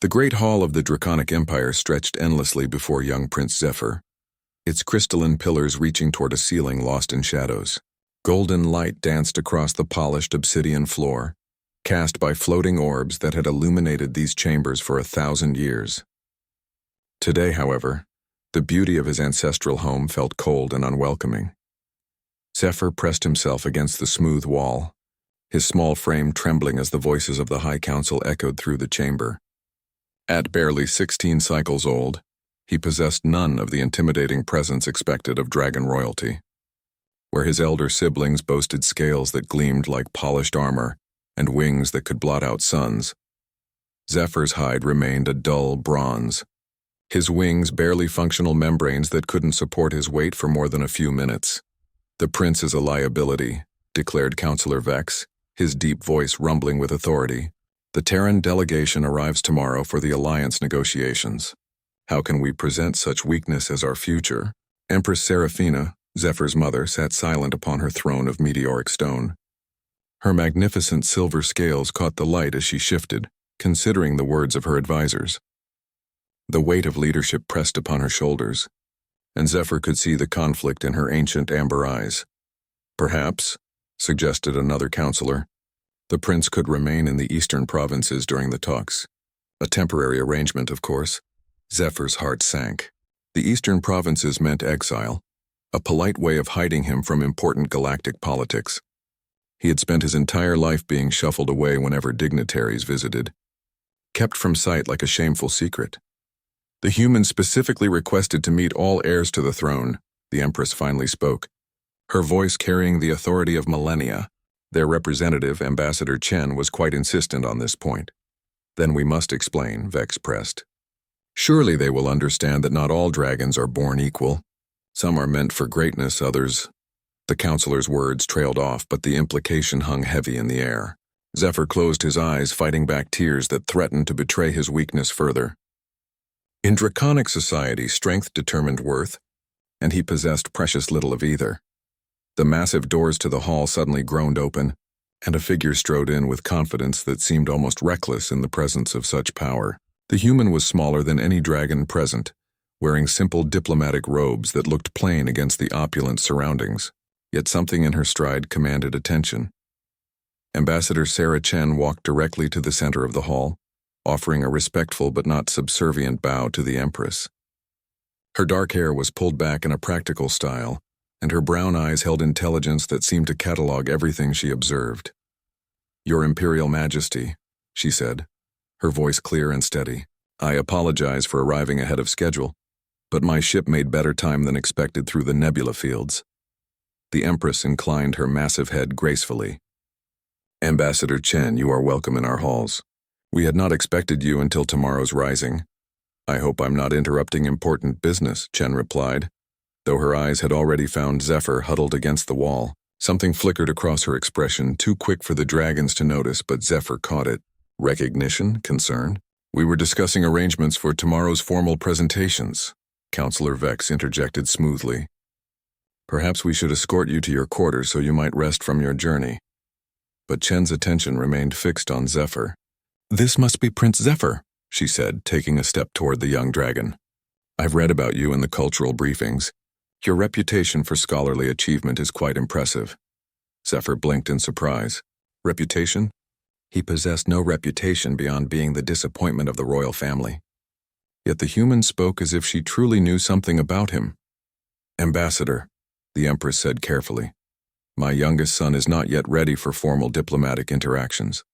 The great hall of the Draconic Empire stretched endlessly before young Prince Zephyr, its crystalline pillars reaching toward a ceiling lost in shadows. Golden light danced across the polished obsidian floor, cast by floating orbs that had illuminated these chambers for 1,000 years. Today, however, the beauty of his ancestral home felt cold and unwelcoming. Zephyr pressed himself against the smooth wall, his small frame trembling as the voices of the High Council echoed through the chamber. At barely 16 cycles old, he possessed none of the intimidating presence expected of dragon royalty. Where his elder siblings boasted scales that gleamed like polished armor and wings that could blot out suns, Zephyr's hide remained a dull bronze, his wings barely functional membranes that couldn't support his weight for more than a few minutes. "The prince is a liability," declared Councillor Vex, his deep voice rumbling with authority. "The Terran delegation arrives tomorrow for the alliance negotiations. How can we present such weakness as our future?" Empress Seraphina, Zephyr's mother, sat silent upon her throne of meteoric stone. Her magnificent silver scales caught the light as she shifted, considering the words of her advisors. The weight of leadership pressed upon her shoulders, and Zephyr could see the conflict in her ancient amber eyes. "Perhaps," suggested another counselor, "the prince could remain in the eastern provinces during the talks. A temporary arrangement, of course." Zephyr's heart sank. The eastern provinces meant exile, a polite way of hiding him from important galactic politics. He had spent his entire life being shuffled away whenever dignitaries visited, kept from sight like a shameful secret. "The humans specifically requested to meet all heirs to the throne," the Empress finally spoke, her voice carrying the authority of millennia. Their representative, Ambassador Chen, was quite insistent on this point. "Then we must explain," Vex pressed. "Surely they will understand that not all dragons are born equal. Some are meant for greatness, others—" The counselor's words trailed off, but the implication hung heavy in the air. Zephyr closed his eyes, fighting back tears that threatened to betray his weakness further. In draconic society, strength determined worth, and he possessed precious little of either. The massive doors to the hall suddenly groaned open, and a figure strode in with confidence that seemed almost reckless in the presence of such power. The human was smaller than any dragon present, wearing simple diplomatic robes that looked plain against the opulent surroundings, yet something in her stride commanded attention. Ambassador Sarah Chen walked directly to the center of the hall, offering a respectful but not subservient bow to the Empress. Her dark hair was pulled back in a practical style, and her brown eyes held intelligence that seemed to catalog everything she observed. "Your Imperial Majesty," she said, her voice clear and steady, "I apologize for arriving ahead of schedule, but my ship made better time than expected through the nebula fields." The Empress inclined her massive head gracefully. "Ambassador Chen, you are welcome in our halls. We had not expected you until tomorrow's rising." "I hope I'm not interrupting important business," Chen replied, though her eyes had already found Zephyr huddled against the wall. Something flickered across her expression, too quick for the dragons to notice, but Zephyr caught it. "Recognition? Concern?" "We were discussing arrangements for tomorrow's formal presentations," Councillor Vex interjected smoothly. "Perhaps we should escort you to your quarters so you might rest from your journey." But Chen's attention remained fixed on Zephyr. "This must be Prince Zephyr," she said, taking a step toward the young dragon. "I've read about you in the cultural briefings. Your reputation for scholarly achievement is quite impressive." Zephyr blinked in surprise. Reputation? He possessed no reputation beyond being the disappointment of the royal family. Yet the human spoke as if she truly knew something about him. "Ambassador," the Empress said carefully, "my youngest son is not yet ready for formal diplomatic interactions.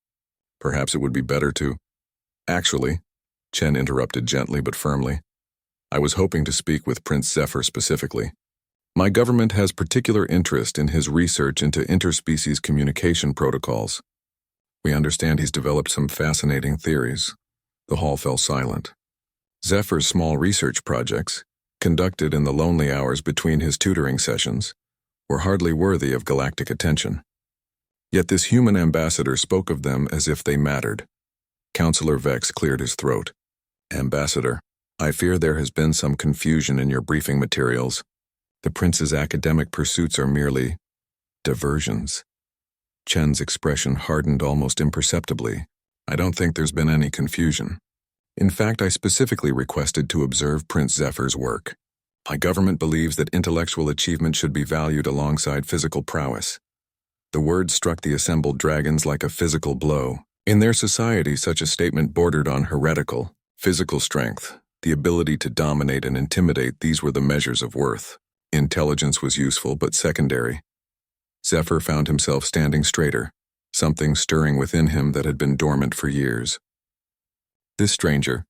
Perhaps it would be better to—" "Actually," Chen interrupted gently but firmly, "I was hoping to speak with Prince Zephyr specifically. My government has particular interest in his research into interspecies communication protocols. We understand he's developed some fascinating theories." The hall fell silent. Zephyr's small research projects, conducted in the lonely hours between his tutoring sessions, were hardly worthy of galactic attention. Yet this human ambassador spoke of them as if they mattered. Councillor Vex cleared his throat. "Ambassador, I fear there has been some confusion in your briefing materials. The prince's academic pursuits are merely diversions." Chen's expression hardened almost imperceptibly. "I don't think there's been any confusion. In fact, I specifically requested to observe Prince Zephyr's work. My government believes that intellectual achievement should be valued alongside physical prowess. The words struck the assembled dragons like a physical blow. In their society, such a statement bordered on heretical. Physical strength, the ability to dominate and intimidate, these were the measures of worth. Intelligence was useful but secondary. Zephyr found himself standing straighter, something stirring within him that had been dormant for years. This stranger,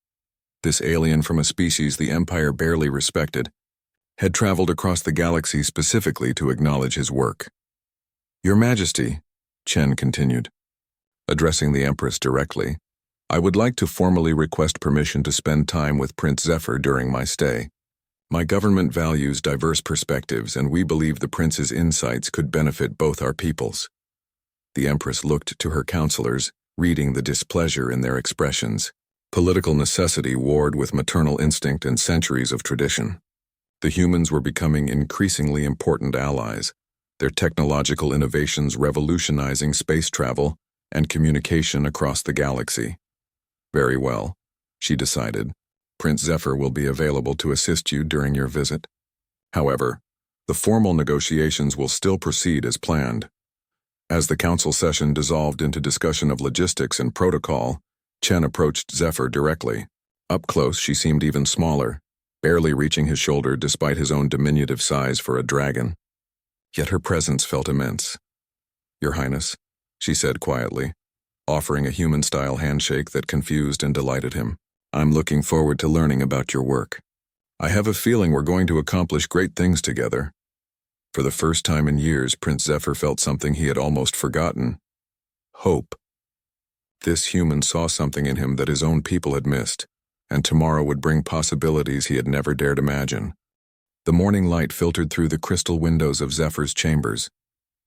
this alien from a species the Empire barely respected, had traveled across the galaxy specifically to acknowledge his work. Your Majesty, Chen continued, addressing the Empress directly, I would like to formally request permission to spend time with Prince Zephyr during my stay. My government values diverse perspectives, and we believe the prince's insights could benefit both our peoples. The Empress looked to her counselors, reading the displeasure in their expressions. Political necessity warred with maternal instinct and centuries of tradition. The humans were becoming increasingly important allies, their technological innovations revolutionizing space travel and communication across the galaxy. Very well, she decided. Prince Zephyr will be available to assist you during your visit. However, the formal negotiations will still proceed as planned. As the council session dissolved into discussion of logistics and protocol, Chen approached Zephyr directly. Up close, she seemed even smaller, barely reaching his shoulder despite his own diminutive size for a dragon. Yet her presence felt immense. Your Highness, she said quietly, offering a human-style handshake that confused and delighted him. I'm looking forward to learning about your work. I have a feeling we're going to accomplish great things together. For the first time in years, Prince Zephyr felt something he had almost forgotten. Hope. This human saw something in him that his own people had missed, and tomorrow would bring possibilities he had never dared imagine. The morning light filtered through the crystal windows of Zephyr's chambers,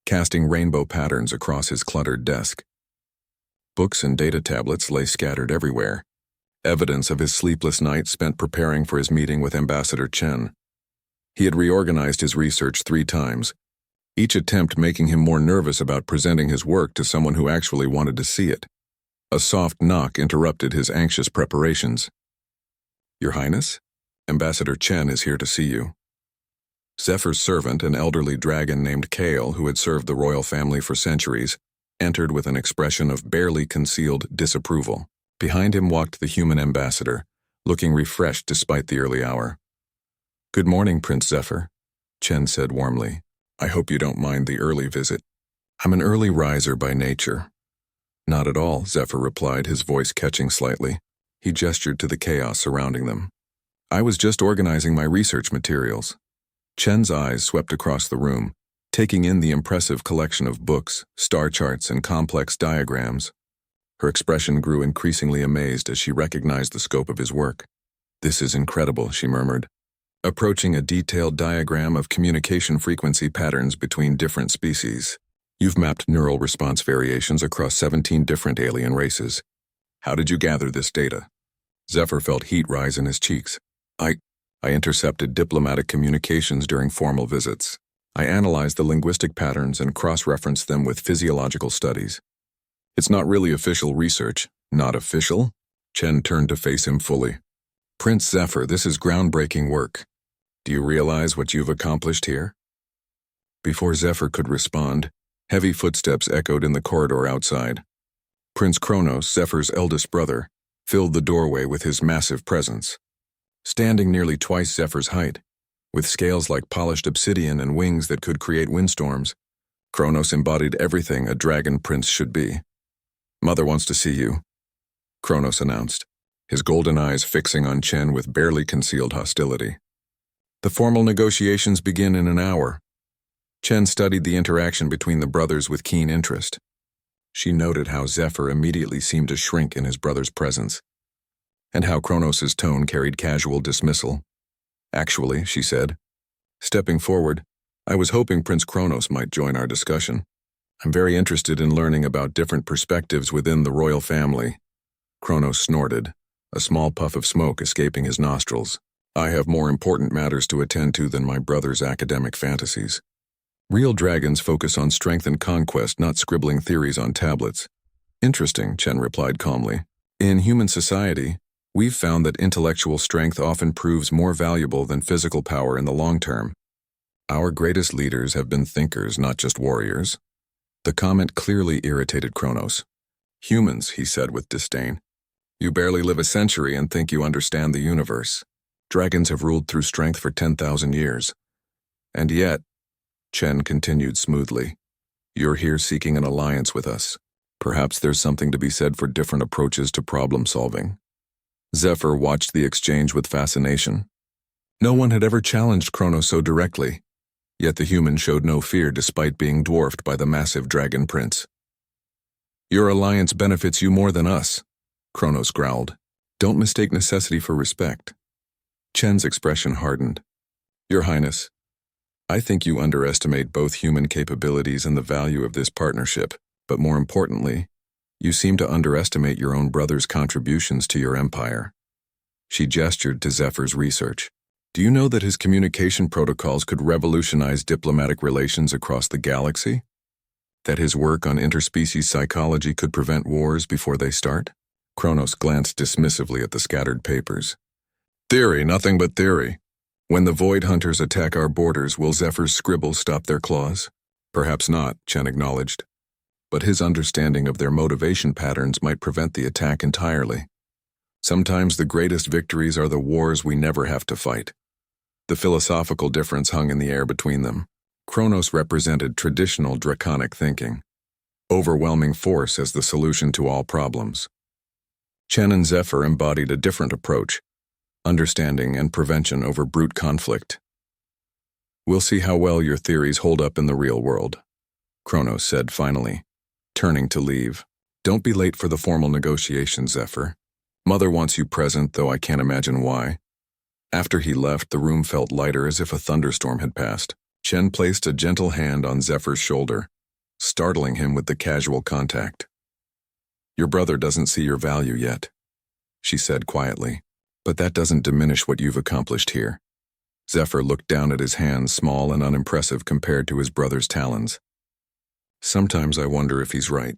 casting rainbow patterns across his cluttered desk. Books and data tablets lay scattered everywhere, evidence of his sleepless nights spent preparing for his meeting with Ambassador Chen. He had reorganized his research 3 times, each attempt making him more nervous about presenting his work to someone who actually wanted to see it. A soft knock interrupted his anxious preparations. Your Highness, Ambassador Chen is here to see you. Zephyr's servant, an elderly dragon named Kale, who had served the royal family for centuries, entered with an expression of barely concealed disapproval. Behind him walked the human ambassador, looking refreshed despite the early hour. Good morning, Prince Zephyr, Chen said warmly. I hope you don't mind the early visit. I'm an early riser by nature. Not at all, Zephyr replied, his voice catching slightly. He gestured to the chaos surrounding them. I was just organizing my research materials. Chen's eyes swept across the room, taking in the impressive collection of books, star charts, and complex diagrams. Her expression grew increasingly amazed as she recognized the scope of his work. This is incredible, she murmured, approaching a detailed diagram of communication frequency patterns between different species. You've mapped neural response variations across 17 different alien races. How did you gather this data? Zephyr felt heat rise in his cheeks. I intercepted diplomatic communications during formal visits. I analyzed the linguistic patterns and cross-referenced them with physiological studies. It's not really official research. Not official? Chen turned to face him fully. Prince Zephyr, this is groundbreaking work. Do you realize what you've accomplished here? Before Zephyr could respond, heavy footsteps echoed in the corridor outside. Prince Kronos, Zephyr's eldest brother, filled the doorway with his massive presence. Standing nearly twice Zephyr's height, with scales like polished obsidian and wings that could create windstorms, Kronos embodied everything a dragon prince should be. Mother wants to see you, Kronos announced, his golden eyes fixing on Chen with barely concealed hostility. The formal negotiations begin in an hour. Chen studied the interaction between the brothers with keen interest. She noted how Zephyr immediately seemed to shrink in his brother's presence, and how Kronos' tone carried casual dismissal. Actually, she said, stepping forward, I was hoping Prince Kronos might join our discussion. I'm very interested in learning about different perspectives within the royal family. Kronos snorted, a small puff of smoke escaping his nostrils. I have more important matters to attend to than my brother's academic fantasies. Real dragons focus on strength and conquest, not scribbling theories on tablets. Interesting, Chen replied calmly. In human society, We've found that intellectual strength often proves more valuable than physical power in the long term. Our greatest leaders have been thinkers, not just warriors. The comment clearly irritated Kronos. Humans, he said with disdain. You barely live a century and think you understand the universe. Dragons have ruled through strength for 10,000 years. And yet, Chen continued smoothly, you're here seeking an alliance with us. Perhaps there's something to be said for different approaches to problem solving. Zephyr watched the exchange with fascination. No one had ever challenged Kronos so directly, yet the human showed no fear despite being dwarfed by the massive dragon prince. Your alliance benefits you more than us, Kronos growled. Don't mistake necessity for respect. Chen's expression hardened. Your Highness, I think you underestimate both human capabilities and the value of this partnership, but more importantly, you seem to underestimate your own brother's contributions to your empire. She gestured to Zephyr's research. Do you know that his communication protocols could revolutionize diplomatic relations across the galaxy? That his work on interspecies psychology could prevent wars before they start? Kronos glanced dismissively at the scattered papers. Theory, nothing but theory. When the Void Hunters attack our borders, will Zephyr's scribbles stop their claws? Perhaps not, Chen acknowledged. But his understanding of their motivation patterns might prevent the attack entirely. Sometimes the greatest victories are the wars we never have to fight. The philosophical difference hung in the air between them. Kronos represented traditional draconic thinking. Overwhelming force as the solution to all problems. Chen and Zephyr embodied a different approach. Understanding and prevention over brute conflict. We'll see how well your theories hold up in the real world, Kronos said finally, turning to leave. Don't be late for the formal negotiations, Zephyr. Mother wants you present, though I can't imagine why. After he left, the room felt lighter as if a thunderstorm had passed. Chen placed a gentle hand on Zephyr's shoulder, startling him with the casual contact. Your brother doesn't see your value yet, she said quietly. But that doesn't diminish what you've accomplished here. Zephyr looked down at his hands, small and unimpressive compared to his brother's talons. Sometimes I wonder if he's right.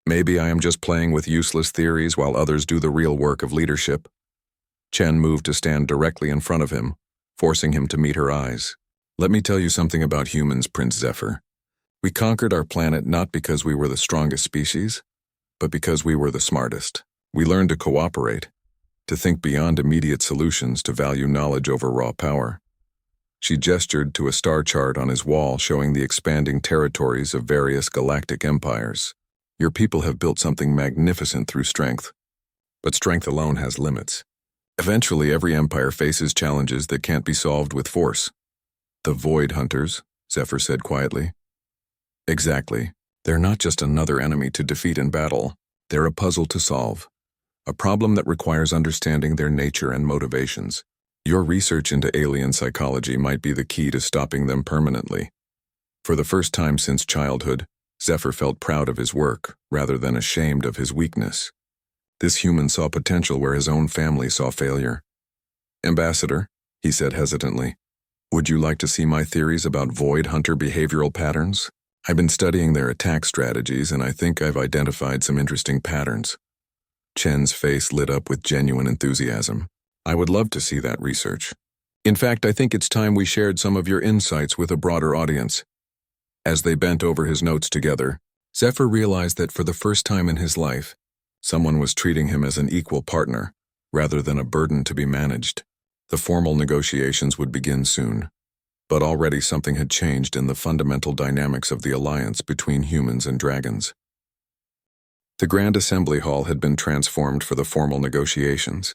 Maybe I am just playing with useless theories while others do the real work of leadership. Chen moved to stand directly in front of him, forcing him to meet her eyes. Let me tell you something about humans, Prince Zephyr. We conquered our planet not because we were the strongest species, but because we were the smartest. We learned to cooperate, to think beyond immediate solutions, to value knowledge over raw power. She gestured to a star chart on his wall showing the expanding territories of various galactic empires. Your people have built something magnificent through strength. But strength alone has limits. Eventually, every empire faces challenges that can't be solved with force. The Void Hunters, Zephyr said quietly. Exactly. They're not just another enemy to defeat in battle. They're a puzzle to solve. A problem that requires understanding their nature and motivations. Your research into alien psychology might be the key to stopping them permanently. For the first time since childhood, Zephyr felt proud of his work, rather than ashamed of his weakness. This human saw potential where his own family saw failure. Ambassador, he said hesitantly, would you like to see my theories about Void Hunter behavioral patterns? I've been studying their attack strategies and I think I've identified some interesting patterns. Chen's face lit up with genuine enthusiasm. I would love to see that research. In fact, I think it's time we shared some of your insights with a broader audience. As they bent over his notes together, Zephyr realized that for the first time in his life, someone was treating him as an equal partner, rather than a burden to be managed. The formal negotiations would begin soon, but already something had changed in the fundamental dynamics of the alliance between humans and dragons. The Grand Assembly Hall had been transformed for the formal negotiations.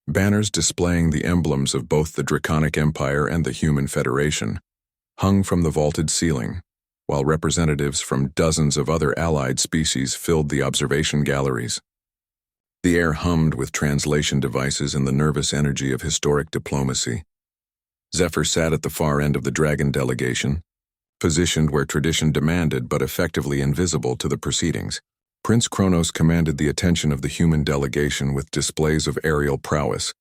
Banners displaying the emblems of both the Draconic Empire and the Human Federation hung from the vaulted ceiling, while representatives from dozens of other allied species filled the observation galleries. The air hummed with translation devices and the nervous energy of historic diplomacy. Zephyr sat at the far end of the dragon delegation, positioned where tradition demanded but effectively invisible to the proceedings. Prince Kronos commanded the attention of the human delegation with displays of aerial prowess,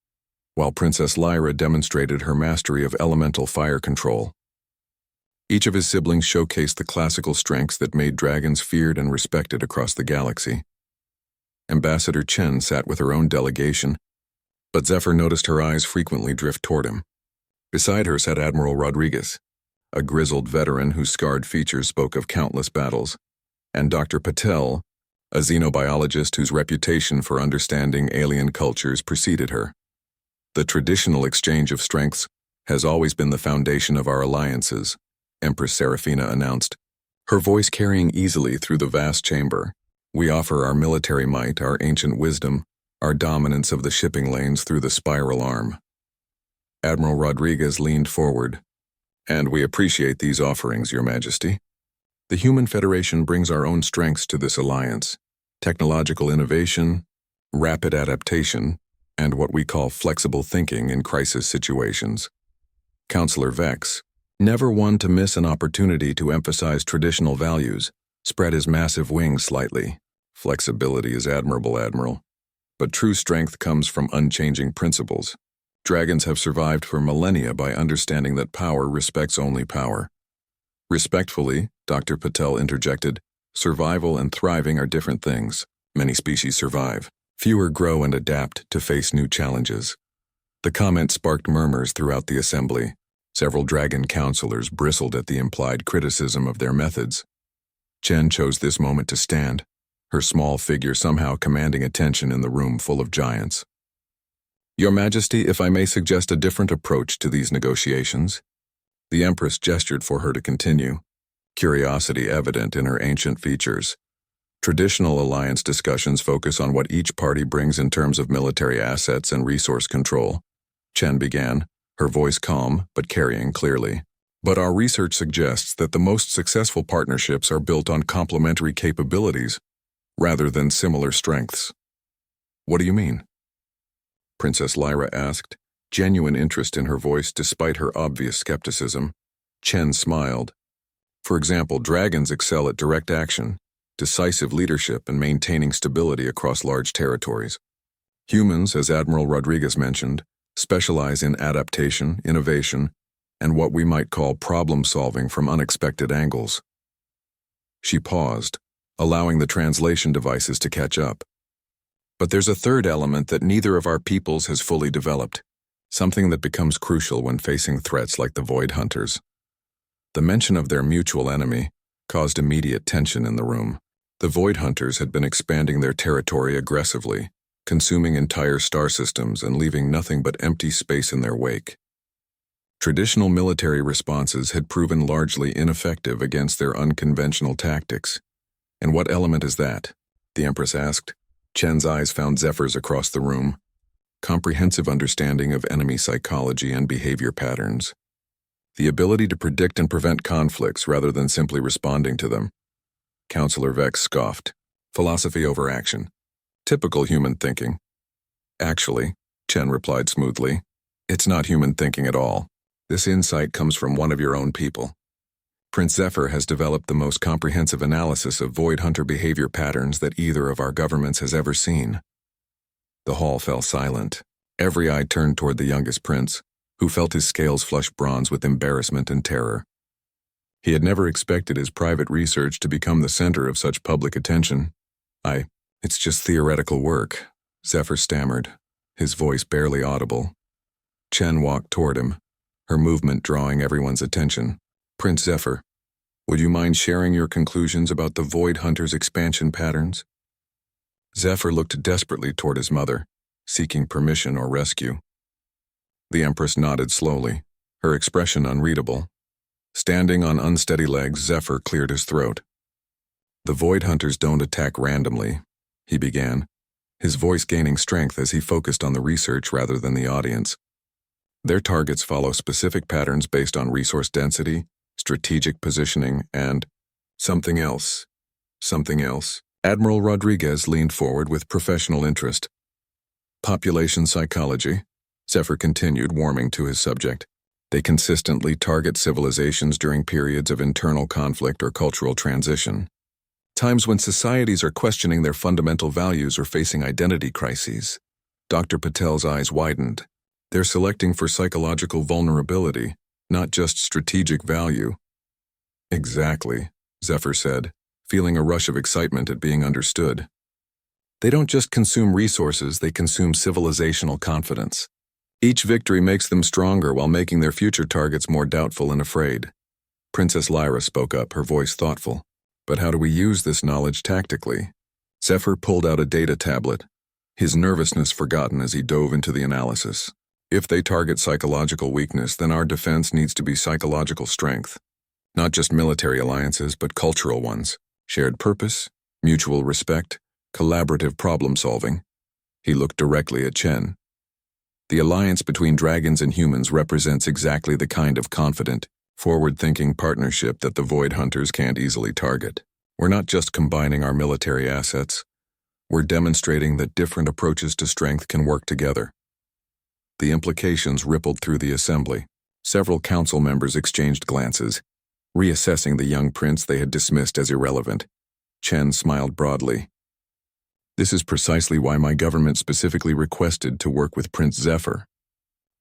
while Princess Lyra demonstrated her mastery of elemental fire control. Each of his siblings showcased the classical strengths that made dragons feared and respected across the galaxy. Ambassador Chen sat with her own delegation, But Zephyr noticed her eyes frequently drift toward him. Beside her sat Admiral Rodriguez, a grizzled veteran whose scarred features spoke of countless battles, and Dr. Patel, a xenobiologist whose reputation for understanding alien cultures preceded her. The traditional exchange of strengths has always been the foundation of our alliances, Empress Serafina announced, her voice carrying easily through the vast chamber. We offer our military might, our ancient wisdom, our dominance of the shipping lanes through the spiral arm. Admiral Rodriguez leaned forward. And we appreciate these offerings, Your Majesty. The Human Federation brings our own strengths to this alliance: technological innovation, rapid adaptation, and what we call flexible thinking in crisis situations. Counselor Vex, never one to miss an opportunity to emphasize traditional values, spread his massive wings slightly. Flexibility is admirable, Admiral. But true strength comes from unchanging principles. Dragons have survived for millennia by understanding that power respects only power. Respectfully, Dr. Patel interjected, survival and thriving are different things. Many species survive. Fewer grow and adapt to face new challenges. The comment sparked murmurs throughout the assembly. Several dragon counselors bristled at the implied criticism of their methods. Chen chose this moment to stand, her small figure somehow commanding attention in the room full of giants. Your Majesty, if I may suggest a different approach to these negotiations. The Empress gestured for her to continue, curiosity evident in her ancient features. Traditional alliance discussions focus on what each party brings in terms of military assets and resource control. Chen began, her voice calm but carrying clearly. But our research suggests that the most successful partnerships are built on complementary capabilities rather than similar strengths. What do you mean? Princess Lyra asked, genuine interest in her voice despite her obvious skepticism. Chen smiled. For example, dragons excel at direct action, decisive leadership, and maintaining stability across large territories. Humans, as Admiral Rodriguez mentioned, specialize in adaptation, innovation, and what we might call problem-solving from unexpected angles. She paused, allowing the translation devices to catch up. But there's a third element that neither of our peoples has fully developed, something that becomes crucial when facing threats like the Void Hunters. The mention of their mutual enemy caused immediate tension in the room. The Void Hunters had been expanding their territory aggressively, consuming entire star systems and leaving nothing but empty space in their wake. Traditional military responses had proven largely ineffective against their unconventional tactics. And what element is that? The Empress asked. Chen's eyes found Zephyr's across the room. Comprehensive understanding of enemy psychology and behavior patterns. The ability to predict and prevent conflicts rather than simply responding to them. Counselor Vex scoffed. Philosophy over action. Typical human thinking. Actually, Chen replied smoothly, it's not human thinking at all. This insight comes from one of your own people. Prince Zephyr has developed the most comprehensive analysis of Void Hunter behavior patterns that either of our governments has ever seen. The hall fell silent. Every eye turned toward the youngest prince, who felt his scales flush bronze with embarrassment and terror. He had never expected his private research to become the center of such public attention. It's just theoretical work, Zephyr stammered, his voice barely audible. Chen walked toward him, her movement drawing everyone's attention. Prince Zephyr, would you mind sharing your conclusions about the Void Hunter's expansion patterns? Zephyr looked desperately toward his mother, seeking permission or rescue. The Empress nodded slowly, her expression unreadable. Standing on unsteady legs, Zephyr cleared his throat. The Void Hunters don't attack randomly, he began, his voice gaining strength as he focused on the research rather than the audience. Their targets follow specific patterns based on resource density, strategic positioning, and something else. Admiral Rodriguez leaned forward with professional interest. Population psychology, Zephyr continued, warming to his subject. They consistently target civilizations during periods of internal conflict or cultural transition. Times when societies are questioning their fundamental values or facing identity crises. Dr. Patel's eyes widened. They're selecting for psychological vulnerability, not just strategic value. Exactly, Zephyr said, feeling a rush of excitement at being understood. They don't just consume resources, they consume civilizational confidence. Each victory makes them stronger while making their future targets more doubtful and afraid. Princess Lyra spoke up, her voice thoughtful. But how do we use this knowledge tactically? Zephyr pulled out a data tablet, his nervousness forgotten as he dove into the analysis. If they target psychological weakness, then our defense needs to be psychological strength. Not just military alliances, but cultural ones. Shared purpose, mutual respect, collaborative problem-solving. He looked directly at Chen. The alliance between dragons and humans represents exactly the kind of confident, forward-thinking partnership that the Void Hunters can't easily target. We're not just combining our military assets. We're demonstrating that different approaches to strength can work together. The implications rippled through the assembly. Several council members exchanged glances, reassessing the young prince they had dismissed as irrelevant. Chen smiled broadly. This is precisely why my government specifically requested to work with Prince Zephyr.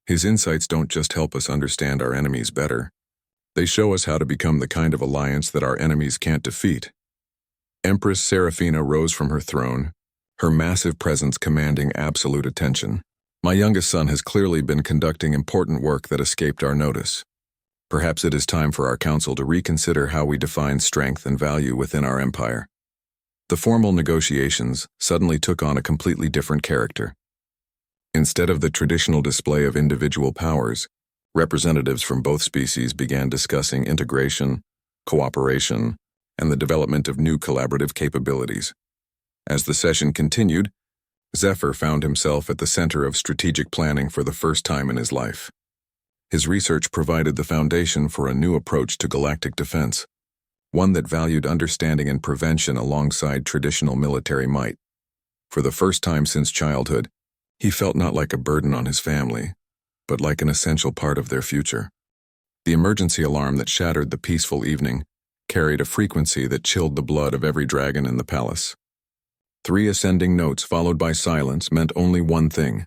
His insights don't just help us understand our enemies better. They show us how to become the kind of alliance that our enemies can't defeat. Empress Seraphina rose from her throne, her massive presence commanding absolute attention. My youngest son has clearly been conducting important work that escaped our notice. Perhaps it is time for our council to reconsider how we define strength and value within our empire. The formal negotiations suddenly took on a completely different character. Instead of the traditional display of individual powers, representatives from both species began discussing integration, cooperation, and the development of new collaborative capabilities. As the session continued, Zephyr found himself at the center of strategic planning for the first time in his life. His research provided the foundation for a new approach to galactic defense, one that valued understanding and prevention alongside traditional military might. For the first time since childhood, he felt not like a burden on his family, but like an essential part of their future. The emergency alarm that shattered the peaceful evening carried a frequency that chilled the blood of every dragon in the palace. 3 ascending notes followed by silence meant only one thing.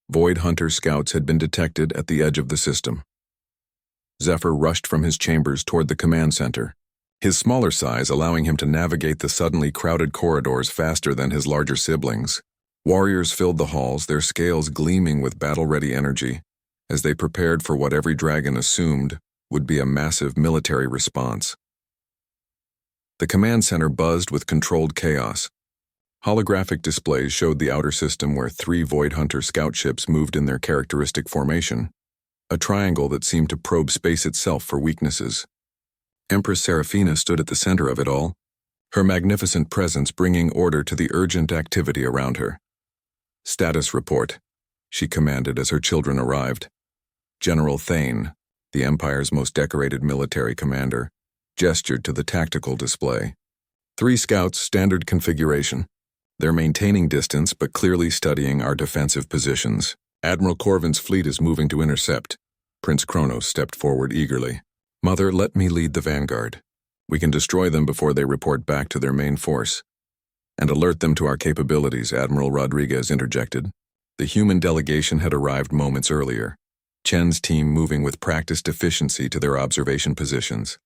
Void Hunter scouts had been detected at the edge of the system. Zephyr rushed from his chambers toward the command center, his smaller size allowing him to navigate the suddenly crowded corridors faster than his larger siblings. Warriors filled the halls, their scales gleaming with battle-ready energy, as they prepared for what every dragon assumed would be a massive military response. The command center buzzed with controlled chaos. Holographic displays showed the outer system where 3 Void Hunter scout ships moved in their characteristic formation, a triangle that seemed to probe space itself for weaknesses. Empress Seraphina stood at the center of it all, her magnificent presence bringing order to the urgent activity around her. "Status report," she commanded as her children arrived. General Thane, the Empire's most decorated military commander, gestured to the tactical display. 3 scouts, standard configuration. They're maintaining distance but clearly studying our defensive positions. Admiral Corvin's fleet is moving to intercept. Prince Kronos stepped forward eagerly. "Mother, let me lead the vanguard. We can destroy them before they report back to their main force." "And alert them to our capabilities," Admiral Rodriguez interjected. The human delegation had arrived moments earlier, Chen's team moving with practiced efficiency to their observation positions.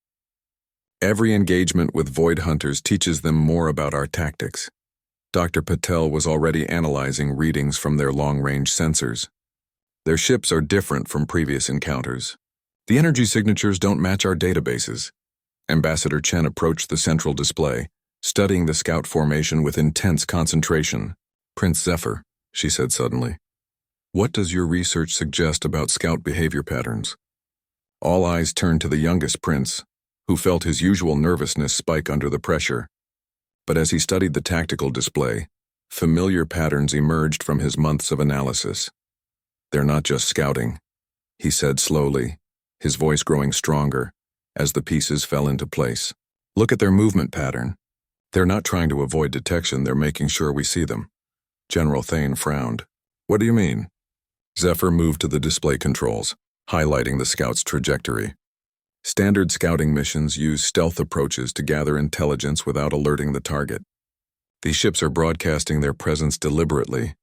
Every engagement with Void Hunters teaches them more about our tactics. Dr. Patel was already analyzing readings from their long-range sensors. Their ships are different from previous encounters. The energy signatures don't match our databases. Ambassador Chen approached the central display, studying the scout formation with intense concentration. "Prince Zephyr," she said suddenly, "what does your research suggest about scout behavior patterns?" All eyes turned to the youngest prince, who felt his usual nervousness spike under the pressure. But as he studied the tactical display, familiar patterns emerged from his months of analysis. "They're not just scouting," he said slowly, his voice growing stronger as the pieces fell into place. "Look at their movement pattern. They're not trying to avoid detection, they're making sure we see them." General Thane frowned. "What do you mean?" Zephyr moved to the display controls, highlighting the scout's trajectory. Standard scouting missions use stealth approaches to gather intelligence without alerting the target. These ships are broadcasting their presence deliberately.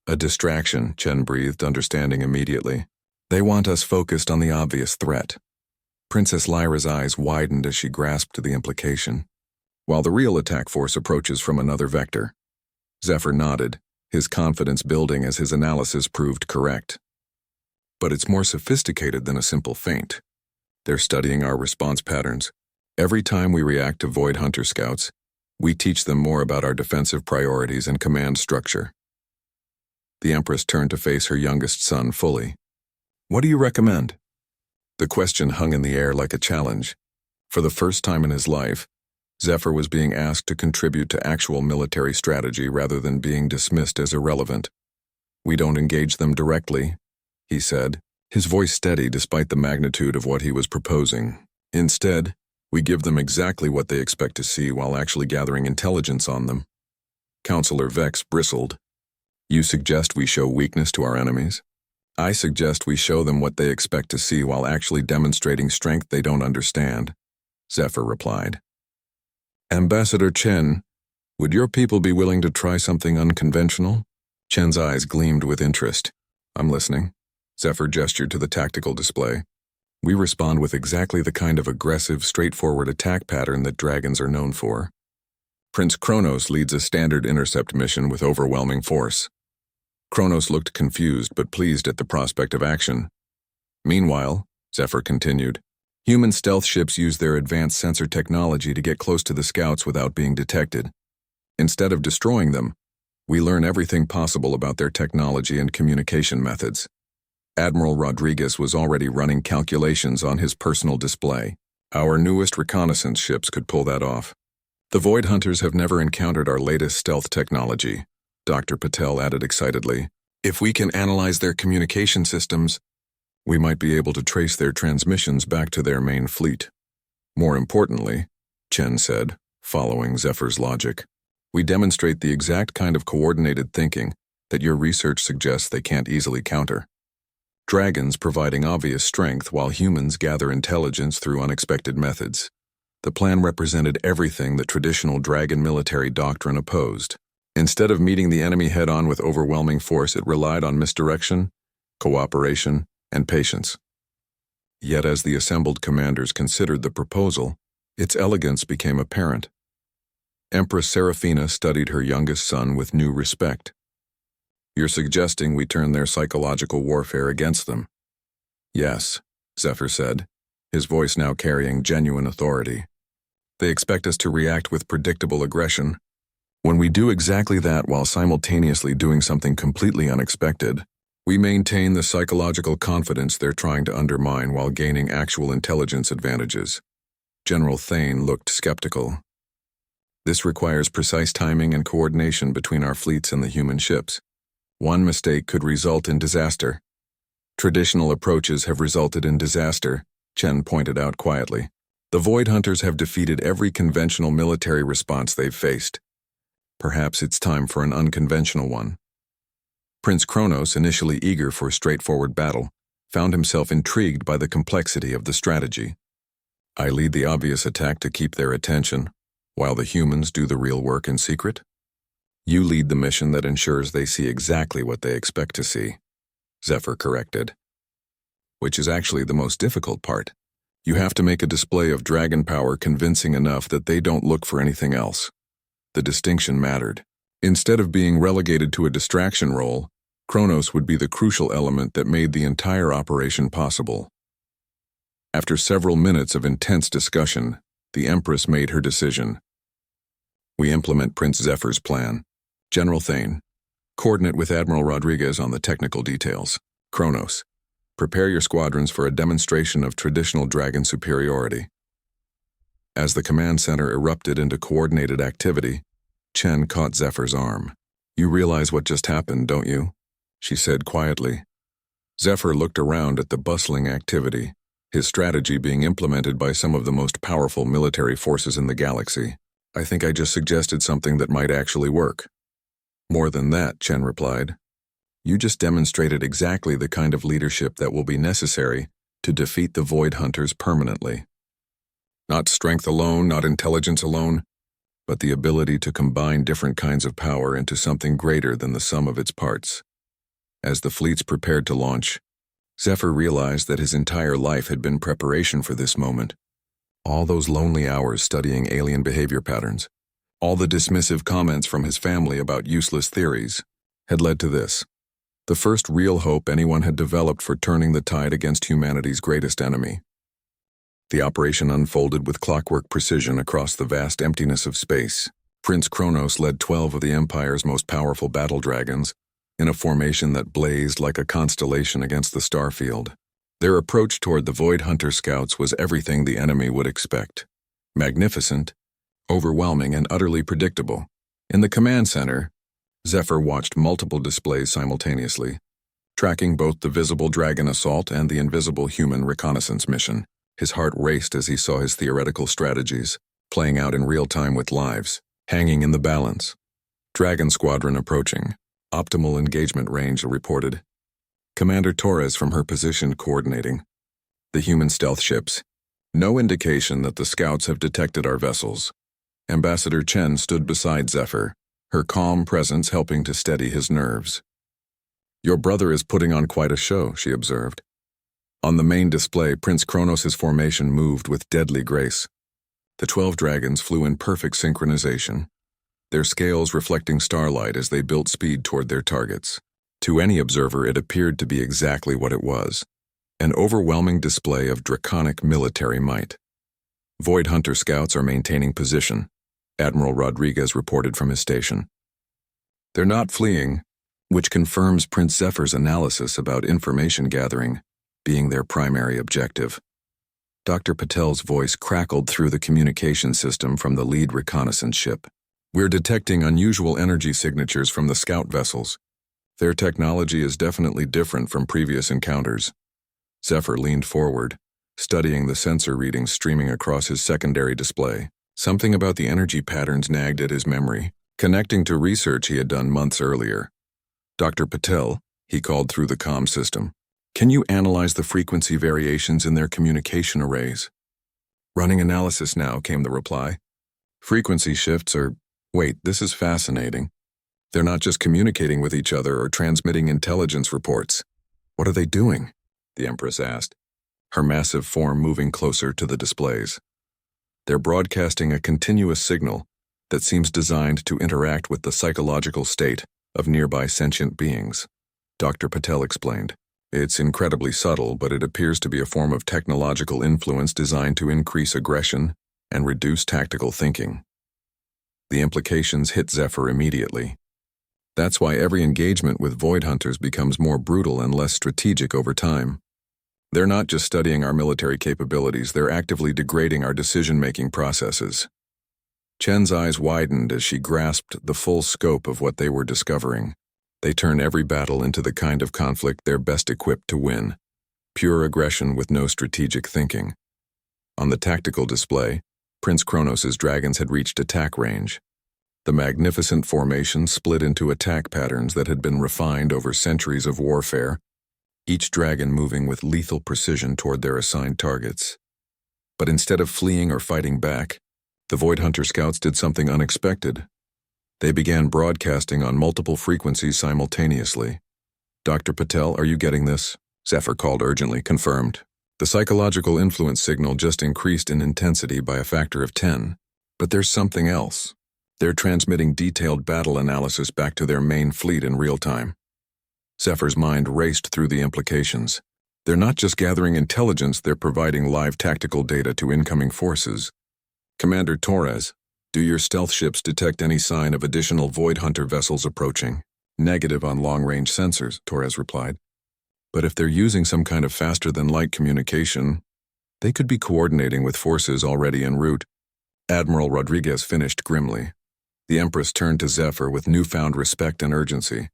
"A distraction," Chen breathed, understanding immediately. "They want us focused on the obvious threat." Princess Lyra's eyes widened as she grasped the implication. "While the real attack force approaches from another vector." Zephyr nodded, his confidence building as his analysis proved correct. But it's more sophisticated than a simple feint. They're studying our response patterns. Every time we react to Void Hunter scouts, we teach them more about our defensive priorities and command structure. The Empress turned to face her youngest son fully. What do you recommend? The question hung in the air like a challenge. For the first time in his life, Zephyr was being asked to contribute to actual military strategy rather than being dismissed as irrelevant. We don't engage them directly, he said, his voice steady despite the magnitude of what he was proposing. Instead, we give them exactly what they expect to see while actually gathering intelligence on them. Counselor Vex bristled. You suggest we show weakness to our enemies? I suggest we show them what they expect to see while actually demonstrating strength they don't understand, Zephyr replied. Ambassador Chen, would your people be willing to try something unconventional? Chen's eyes gleamed with interest. I'm listening. Zephyr gestured to the tactical display. We respond with exactly the kind of aggressive, straightforward attack pattern that dragons are known for. Prince Kronos leads a standard intercept mission with overwhelming force. Kronos looked confused but pleased at the prospect of action. Meanwhile, Zephyr continued, human stealth ships use their advanced sensor technology to get close to the scouts without being detected. Instead of destroying them, we learn everything possible about their technology and communication methods. Admiral Rodriguez was already running calculations on his personal display. Our newest reconnaissance ships could pull that off. The Void Hunters have never encountered our latest stealth technology, Dr. Patel added excitedly. If we can analyze their communication systems, we might be able to trace their transmissions back to their main fleet. More importantly, Chen said, following Zephyr's logic, we demonstrate the exact kind of coordinated thinking that your research suggests they can't easily counter. Dragons providing obvious strength while humans gather intelligence through unexpected methods. The plan represented everything that traditional dragon military doctrine opposed. Instead of meeting the enemy head-on with overwhelming force, it relied on misdirection, cooperation, and patience. Yet as the assembled commanders considered the proposal, its elegance became apparent. Empress Seraphina studied her youngest son with new respect. You're suggesting we turn their psychological warfare against them? Yes, Zephyr said, his voice now carrying genuine authority. They expect us to react with predictable aggression. When we do exactly that while simultaneously doing something completely unexpected, we maintain the psychological confidence they're trying to undermine while gaining actual intelligence advantages. General Thane looked skeptical. This requires precise timing and coordination between our fleets and the human ships. One mistake could result in disaster. Traditional approaches have resulted in disaster, Chen pointed out quietly. The Void Hunters have defeated every conventional military response they've faced. Perhaps it's time for an unconventional one. Prince Kronos, initially eager for straightforward battle, found himself intrigued by the complexity of the strategy. I lead the obvious attack to keep their attention, while the humans do the real work in secret. You lead the mission that ensures they see exactly what they expect to see, Zephyr corrected. Which is actually the most difficult part. You have to make a display of dragon power convincing enough that they don't look for anything else. The distinction mattered. Instead of being relegated to a distraction role, Kronos would be the crucial element that made the entire operation possible. After several minutes of intense discussion, the Empress made her decision. We implement Prince Zephyr's plan. General Thane, coordinate with Admiral Rodriguez on the technical details. Kronos, prepare your squadrons for a demonstration of traditional dragon superiority. As the command center erupted into coordinated activity, Chen caught Zephyr's arm. You realize what just happened, don't you? She said quietly. Zephyr looked around at the bustling activity, his strategy being implemented by some of the most powerful military forces in the galaxy. I think I just suggested something that might actually work. More than that, Chen replied. You just demonstrated exactly the kind of leadership that will be necessary to defeat the Void Hunters permanently. Not strength alone, not intelligence alone, but the ability to combine different kinds of power into something greater than the sum of its parts. As the fleets prepared to launch, Zephyr realized that his entire life had been preparation for this moment. All those lonely hours studying alien behavior patterns, All the dismissive comments from his family about useless theories had led to this, the first real hope anyone had developed for turning the tide against humanity's greatest enemy. The operation unfolded with clockwork precision across the vast emptiness of space. Prince Kronos led 12 of the Empire's most powerful battle dragons in a formation that blazed like a constellation against the starfield. Their approach toward the Void Hunter scouts was everything the enemy would expect. Magnificent, overwhelming, and utterly predictable. In the command center, Zephyr watched multiple displays simultaneously, tracking both the visible dragon assault and the invisible human reconnaissance mission. His heart raced as he saw his theoretical strategies playing out in real time with lives hanging in the balance. Dragon Squadron approaching. Optimal engagement range reported. Commander Torres from her position coordinating. The human stealth ships. No indication that the scouts have detected our vessels. Ambassador Chen stood beside Zephyr, her calm presence helping to steady his nerves. Your brother is putting on quite a show, she observed. On the main display, Prince Kronos' formation moved with deadly grace. The 12 dragons flew in perfect synchronization, their scales reflecting starlight as they built speed toward their targets. To any observer, it appeared to be exactly what it was, an overwhelming display of draconic military might. Void Hunter scouts are maintaining position, Admiral Rodriguez reported from his station. They're not fleeing, which confirms Prince Zephyr's analysis about information gathering being their primary objective. Dr. Patel's voice crackled through the communication system from the lead reconnaissance ship. We're detecting unusual energy signatures from the scout vessels. Their technology is definitely different from previous encounters. Zephyr leaned forward, studying the sensor readings streaming across his secondary display. Something about the energy patterns nagged at his memory, connecting to research he had done months earlier. Dr. Patel, he called through the comm system. Can you analyze the frequency variations in their communication arrays? Running analysis now, came the reply. Frequency shifts are... Wait, this is fascinating. They're not just communicating with each other or transmitting intelligence reports. What are they doing? The Empress asked, her massive form moving closer to the displays. They're broadcasting a continuous signal that seems designed to interact with the psychological state of nearby sentient beings, Dr. Patel explained. It's incredibly subtle, but it appears to be a form of technological influence designed to increase aggression and reduce tactical thinking. The implications hit Zephyr immediately. That's why every engagement with Void Hunters becomes more brutal and less strategic over time. They're not just studying our military capabilities, they're actively degrading our decision-making processes. Chen's eyes widened as she grasped the full scope of what they were discovering. They turn every battle into the kind of conflict they're best equipped to win. Pure aggression with no strategic thinking. On the tactical display, Prince Kronos' dragons had reached attack range. The magnificent formation split into attack patterns that had been refined over centuries of warfare, each dragon moving with lethal precision toward their assigned targets. But instead of fleeing or fighting back, the Void Hunter scouts did something unexpected. They began broadcasting on multiple frequencies simultaneously. Dr. Patel, are you getting this? Zephyr called urgently. Confirmed. The psychological influence signal just increased in intensity by a factor of 10. But there's something else. They're transmitting detailed battle analysis back to their main fleet in real time. Zephyr's mind raced through the implications. They're not just gathering intelligence, they're providing live tactical data to incoming forces. Commander Torres, do your stealth ships detect any sign of additional Void Hunter vessels approaching? Negative on long-range sensors, Torres replied. But if they're using some kind of faster-than-light communication, they could be coordinating with forces already en route. Admiral Rodriguez finished grimly. The Empress turned to Zephyr with newfound respect and urgency.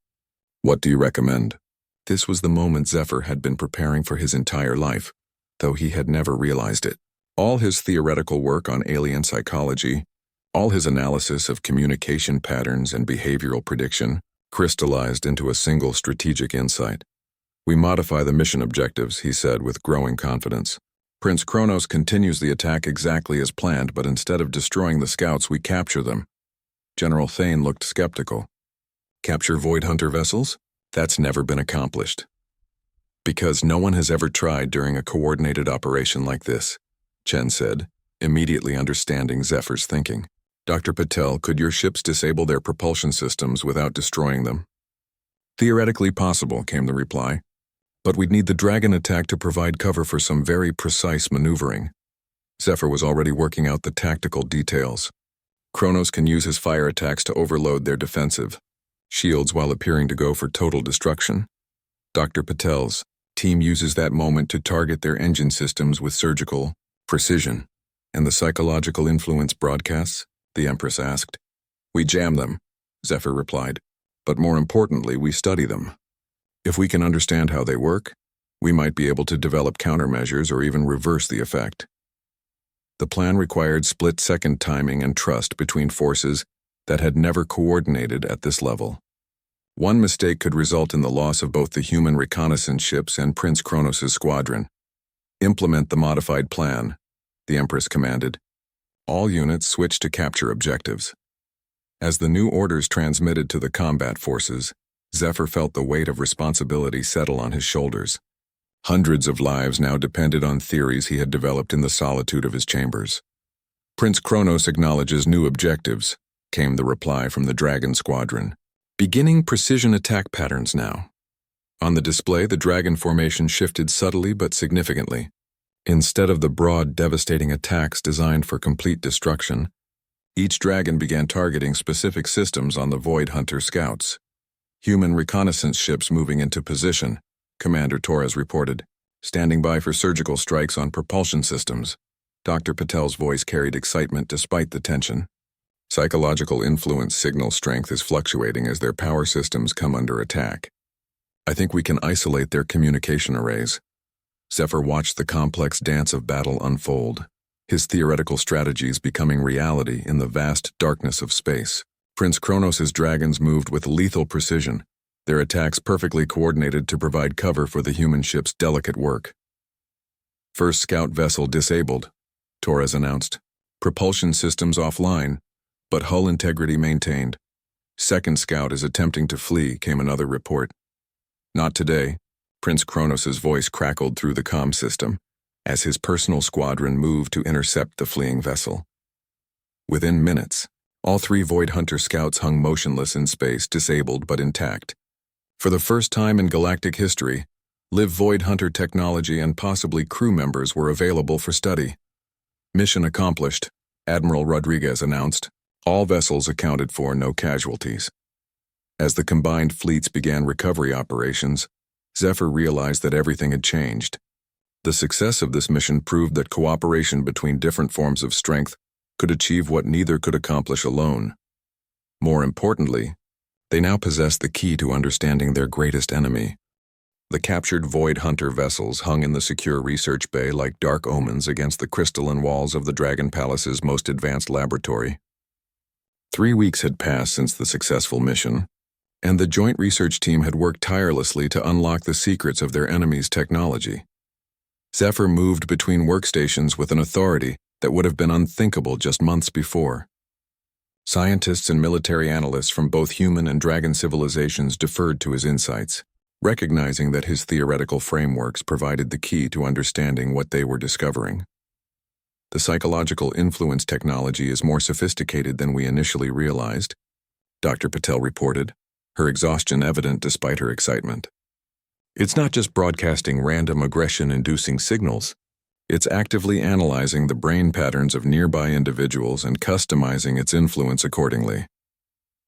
What do you recommend? This was the moment Zephyr had been preparing for his entire life, though he had never realized it. All his theoretical work on alien psychology, all his analysis of communication patterns and behavioral prediction, crystallized into a single strategic insight. We modify the mission objectives, he said with growing confidence. Prince Kronos continues the attack exactly as planned, but instead of destroying the scouts, we capture them. General Thane looked skeptical. Capture Void Hunter vessels? That's never been accomplished. Because no one has ever tried during a coordinated operation like this, Chen said, immediately understanding Zephyr's thinking. Dr. Patel, could your ships disable their propulsion systems without destroying them? Theoretically possible, came the reply. But we'd need the Dragon attack to provide cover for some very precise maneuvering. Zephyr was already working out the tactical details. Kronos can use his fire attacks to overload their defensive shields while appearing to go for total destruction. Dr. Patel's team uses that moment to target their engine systems with surgical precision. And the psychological influence broadcasts? The Empress asked. We jam them, Zephyr replied. But more importantly, we study them. If we can understand how they work, we might be able to develop countermeasures or even reverse the effect. The plan required split-second timing and trust between forces that had never coordinated at this level. One mistake could result in the loss of both the human reconnaissance ships and Prince Kronos' squadron. Implement the modified plan, the Empress commanded. All units switched to capture objectives. As the new orders transmitted to the combat forces, Zephyr felt the weight of responsibility settle on his shoulders. Hundreds of lives now depended on theories he had developed in the solitude of his chambers. Prince Kronos acknowledges new objectives, came the reply from the Dragon Squadron. Beginning precision attack patterns now. On the display, the Dragon formation shifted subtly but significantly. Instead of the broad, devastating attacks designed for complete destruction, each Dragon began targeting specific systems on the Void Hunter scouts. Human reconnaissance ships moving into position, Commander Torres reported, standing by for surgical strikes on propulsion systems. Dr. Patel's voice carried excitement despite the tension. Psychological influence signal strength is fluctuating as their power systems come under attack. I think we can isolate their communication arrays. Zephyr watched the complex dance of battle unfold, his theoretical strategies becoming reality in the vast darkness of space. Prince Kronos' dragons moved with lethal precision, their attacks perfectly coordinated to provide cover for the human ship's delicate work. First scout vessel disabled, Torres announced. Propulsion systems offline, but hull integrity maintained. Second scout is attempting to flee, came another report. Not today, Prince Kronos' voice crackled through the comm system as his personal squadron moved to intercept the fleeing vessel. Within minutes, all three Void Hunter scouts hung motionless in space, disabled but intact. For the first time in galactic history, live Void Hunter technology and possibly crew members were available for study. Mission accomplished, Admiral Rodriguez announced. All vessels accounted for, no casualties. As the combined fleets began recovery operations, Zephyr realized that everything had changed. The success of this mission proved that cooperation between different forms of strength could achieve what neither could accomplish alone. More importantly, they now possessed the key to understanding their greatest enemy. The captured Void Hunter vessels hung in the secure research bay like dark omens against the crystalline walls of the Dragon Palace's most advanced laboratory. 3 weeks had passed since the successful mission, and the joint research team had worked tirelessly to unlock the secrets of their enemy's technology. Zephyr moved between workstations with an authority that would have been unthinkable just months before. Scientists and military analysts from both human and dragon civilizations deferred to his insights, recognizing that his theoretical frameworks provided the key to understanding what they were discovering. The psychological influence technology is more sophisticated than we initially realized, Dr. Patel reported, her exhaustion evident despite her excitement. It's not just broadcasting random aggression-inducing signals. It's actively analyzing the brain patterns of nearby individuals and customizing its influence accordingly.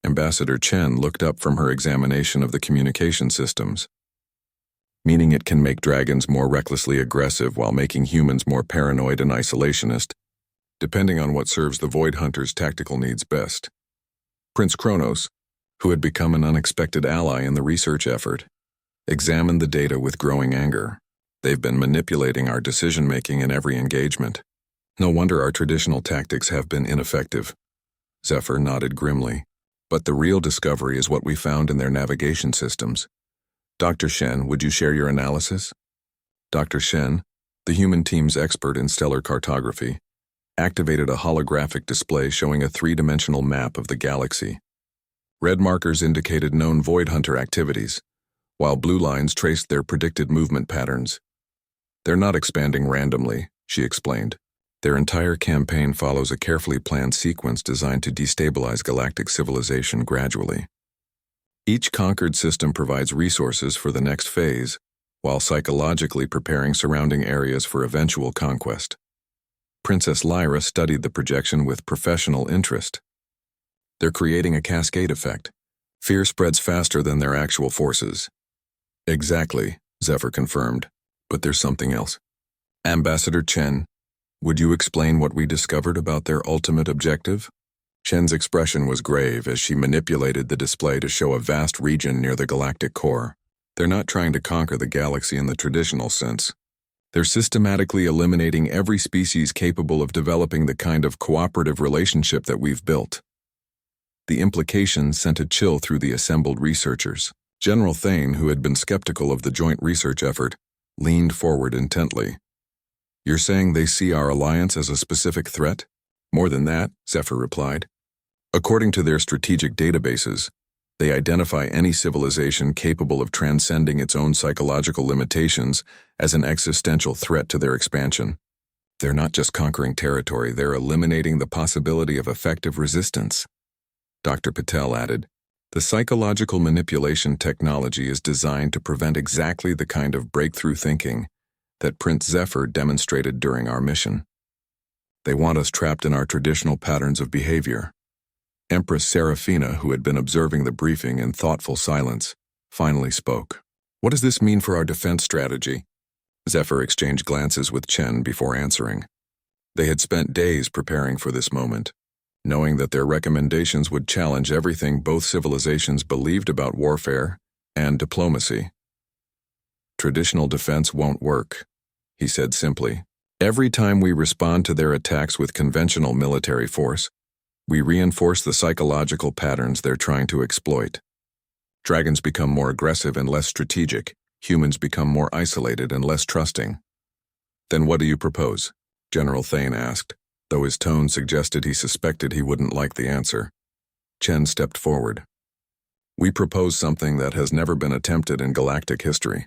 Ambassador Chen looked up from her examination of the communication systems. Meaning it can make dragons more recklessly aggressive while making humans more paranoid and isolationist, depending on what serves the Void Hunter's tactical needs best. Prince Kronos, who had become an unexpected ally in the research effort, examined the data with growing anger. They've been manipulating our decision-making in every engagement. No wonder our traditional tactics have been ineffective. Zephyr nodded grimly. But the real discovery is what we found in their navigation systems. Dr. Shen, would you share your analysis? Dr. Shen, the human team's expert in stellar cartography, activated a holographic display showing a three-dimensional map of the galaxy. Red markers indicated known Void Hunter activities, while blue lines traced their predicted movement patterns. They're not expanding randomly, she explained. Their entire campaign follows a carefully planned sequence designed to destabilize galactic civilization gradually. Each conquered system provides resources for the next phase, while psychologically preparing surrounding areas for eventual conquest. Princess Lyra studied the projection with professional interest. They're creating a cascade effect. Fear spreads faster than their actual forces. Exactly, Zephyr confirmed, but there's something else. Ambassador Chen, would you explain what we discovered about their ultimate objective? Chen's expression was grave as she manipulated the display to show a vast region near the galactic core. They're not trying to conquer the galaxy in the traditional sense. They're systematically eliminating every species capable of developing the kind of cooperative relationship that we've built. The implication sent a chill through the assembled researchers. General Thane, who had been skeptical of the joint research effort, leaned forward intently. You're saying they see our alliance as a specific threat? More than that, Zephyr replied. According to their strategic databases, they identify any civilization capable of transcending its own psychological limitations as an existential threat to their expansion. They're not just conquering territory, they're eliminating the possibility of effective resistance. Dr. Patel added, the psychological manipulation technology is designed to prevent exactly the kind of breakthrough thinking that Prince Zephyr demonstrated during our mission. They want us trapped in our traditional patterns of behavior. Empress Seraphina, who had been observing the briefing in thoughtful silence, finally spoke. What does this mean for our defense strategy? Zephyr exchanged glances with Chen before answering. They had spent days preparing for this moment, knowing that their recommendations would challenge everything both civilizations believed about warfare and diplomacy. Traditional defense won't work, he said simply. Every time we respond to their attacks with conventional military force, we reinforce the psychological patterns they're trying to exploit. Dragons become more aggressive and less strategic. Humans become more isolated and less trusting. Then what do you propose? General Thane asked, though his tone suggested he suspected he wouldn't like the answer. Chen stepped forward. We propose something that has never been attempted in galactic history.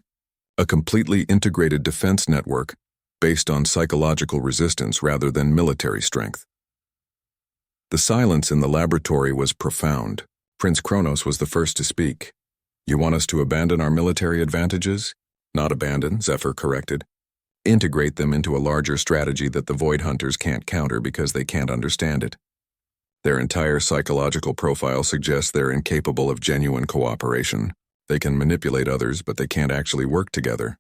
A completely integrated defense network based on psychological resistance rather than military strength. The silence in the laboratory was profound. Prince Kronos was the first to speak. You want us to abandon our military advantages? Not abandon, Zephyr corrected. Integrate them into a larger strategy that the Void Hunters can't counter because they can't understand it. Their entire psychological profile suggests they're incapable of genuine cooperation. They can manipulate others, but they can't actually work together.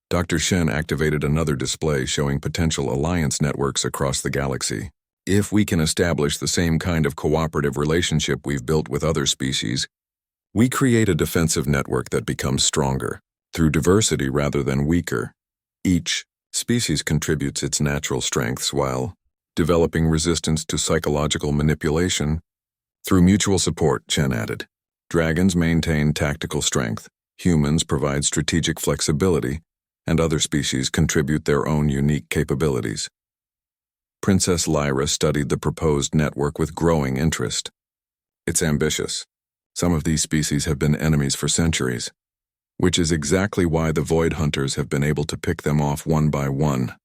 Dr. Shen activated another display showing potential alliance networks across the galaxy. If we can establish the same kind of cooperative relationship we've built with other species, we create a defensive network that becomes stronger, through diversity rather than weaker. Each species contributes its natural strengths while developing resistance to psychological manipulation. Through mutual support, Chen added. Dragons maintain tactical strength, humans provide strategic flexibility, and other species contribute their own unique capabilities. Princess Lyra studied the proposed network with growing interest. It's ambitious. Some of these species have been enemies for centuries, which is exactly why the Void Hunters have been able to pick them off one by one,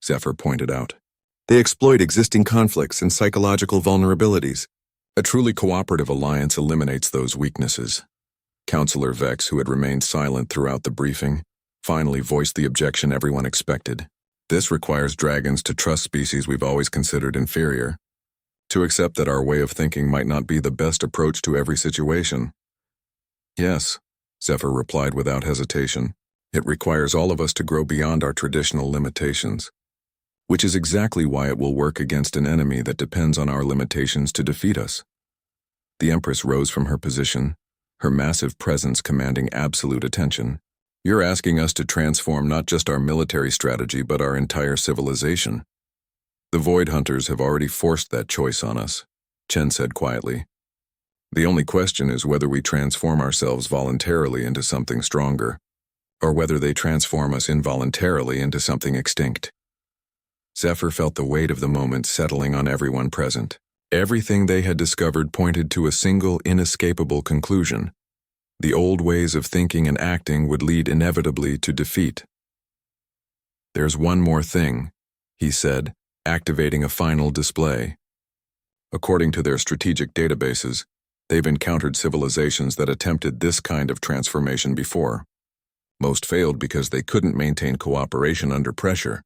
Zephyr pointed out. They exploit existing conflicts and psychological vulnerabilities. A truly cooperative alliance eliminates those weaknesses. Counselor Vex, who had remained silent throughout the briefing, finally voiced the objection everyone expected. This requires dragons to trust species we've always considered inferior, to accept that our way of thinking might not be the best approach to every situation. Yes, Zephyr replied without hesitation. It requires all of us to grow beyond our traditional limitations, which is exactly why it will work against an enemy that depends on our limitations to defeat us. The Empress rose from her position, her massive presence commanding absolute attention. You're asking us to transform not just our military strategy but our entire civilization. The Void Hunters have already forced that choice on us, Chen said quietly. The only question is whether we transform ourselves voluntarily into something stronger, or whether they transform us involuntarily into something extinct. Zephyr felt the weight of the moment settling on everyone present. Everything they had discovered pointed to a single inescapable conclusion. The old ways of thinking and acting would lead inevitably to defeat. There's one more thing, he said, activating a final display. According to their strategic databases, they've encountered civilizations that attempted this kind of transformation before. Most failed because they couldn't maintain cooperation under pressure.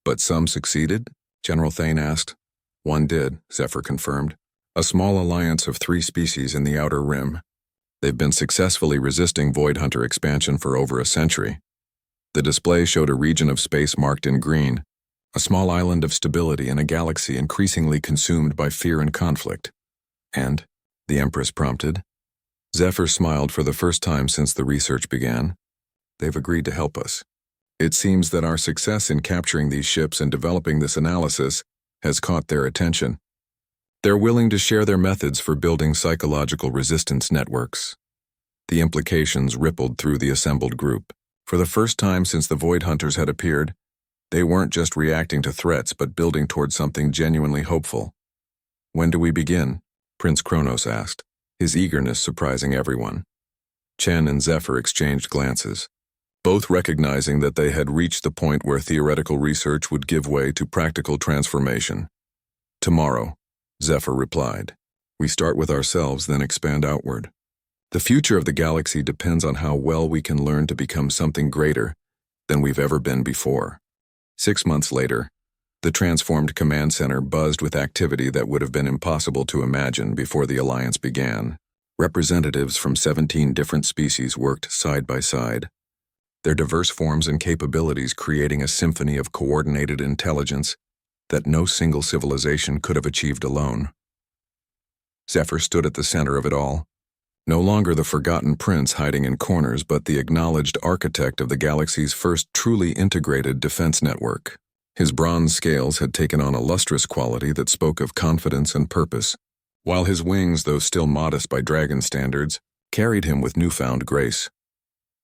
But some succeeded? General Thane asked. One did, Zephyr confirmed. A small alliance of 3 species in the Outer Rim. They've been successfully resisting Void Hunter expansion for over a century. The display showed a region of space marked in green, a small island of stability in a galaxy increasingly consumed by fear and conflict. And, the Empress prompted. Zephyr smiled for the first time since the research began. They've agreed to help us. It seems that our success in capturing these ships and developing this analysis has caught their attention. They're willing to share their methods for building psychological resistance networks. The implications rippled through the assembled group. For the first time since the Void Hunters had appeared, they weren't just reacting to threats but building toward something genuinely hopeful. When do we begin? Prince Kronos asked, his eagerness surprising everyone. Chen and Zephyr exchanged glances, both recognizing that they had reached the point where theoretical research would give way to practical transformation. Tomorrow, Zephyr replied. We start with ourselves, then expand outward. The future of the galaxy depends on how well we can learn to become something greater than we've ever been before. 6 months later, the transformed command center buzzed with activity that would have been impossible to imagine before the alliance began. Representatives from 17 different species worked side by side, their diverse forms and capabilities creating a symphony of coordinated intelligence that no single civilization could have achieved alone. Zephyr stood at the center of it all, no longer the forgotten prince hiding in corners, but the acknowledged architect of the galaxy's first truly integrated defense network. His bronze scales had taken on a lustrous quality that spoke of confidence and purpose, while his wings, though still modest by dragon standards, carried him with newfound grace.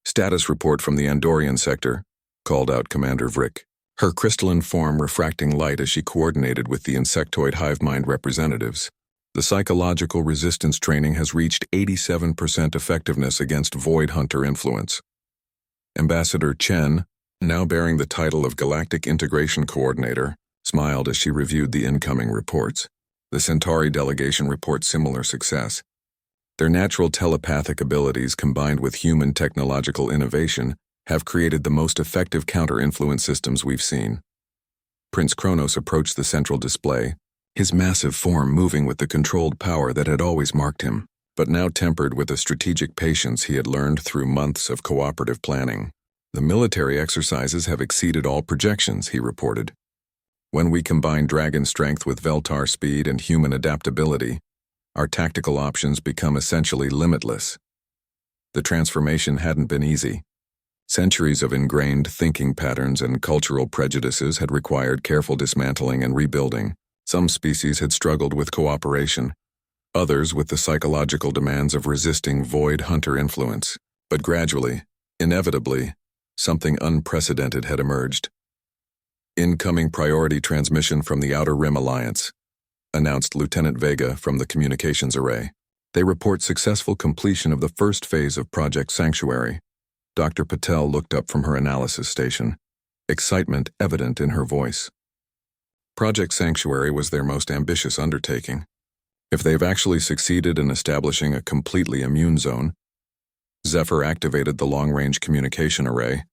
Status report from the Andorian sector, called out Commander Vrick, her crystalline form refracting light as she coordinated with the insectoid hive mind representatives. The psychological resistance training has reached 87% effectiveness against Void Hunter influence. Ambassador Chen, now bearing the title of Galactic Integration Coordinator, smiled as she reviewed the incoming reports. The Centauri delegation reports similar success. Their natural telepathic abilities combined with human technological innovation have created the most effective counter-influence systems we've seen. Prince Kronos approached the central display, his massive form moving with the controlled power that had always marked him, but now tempered with the strategic patience he had learned through months of cooperative planning. The military exercises have exceeded all projections, he reported. When we combine dragon strength with Veltar speed and human adaptability, our tactical options become essentially limitless. The transformation hadn't been easy. Centuries of ingrained thinking patterns and cultural prejudices had required careful dismantling and rebuilding. Some species had struggled with cooperation, others with the psychological demands of resisting Void Hunter influence. But gradually, inevitably, something unprecedented had emerged. Incoming priority transmission from the Outer Rim Alliance, announced Lieutenant Vega from the communications array. They report successful completion of the first phase of Project Sanctuary. Dr. Patel looked up from her analysis station, excitement evident in her voice. Project Sanctuary was their most ambitious undertaking. If they've actually succeeded in establishing a completely immune zone, Zephyr activated the long-range communication array,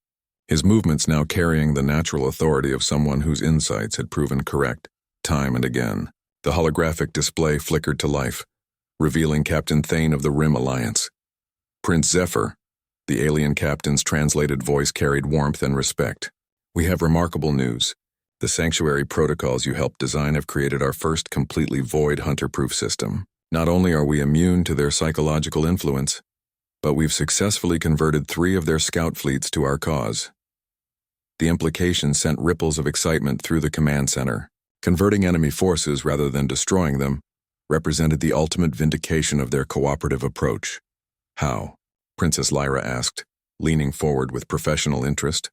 his movements now carrying the natural authority of someone whose insights had proven correct, time and again. The holographic display flickered to life, revealing Captain Thane of the Rim Alliance. Prince Zephyr, the alien captain's translated voice carried warmth and respect. We have remarkable news. The sanctuary protocols you helped design have created our first completely Void Hunter-proof system. Not only are we immune to their psychological influence, but we've successfully converted 3 of their scout fleets to our cause. The implication sent ripples of excitement through the command center. Converting enemy forces rather than destroying them represented the ultimate vindication of their cooperative approach. How? Princess Lyra asked, leaning forward with professional interest.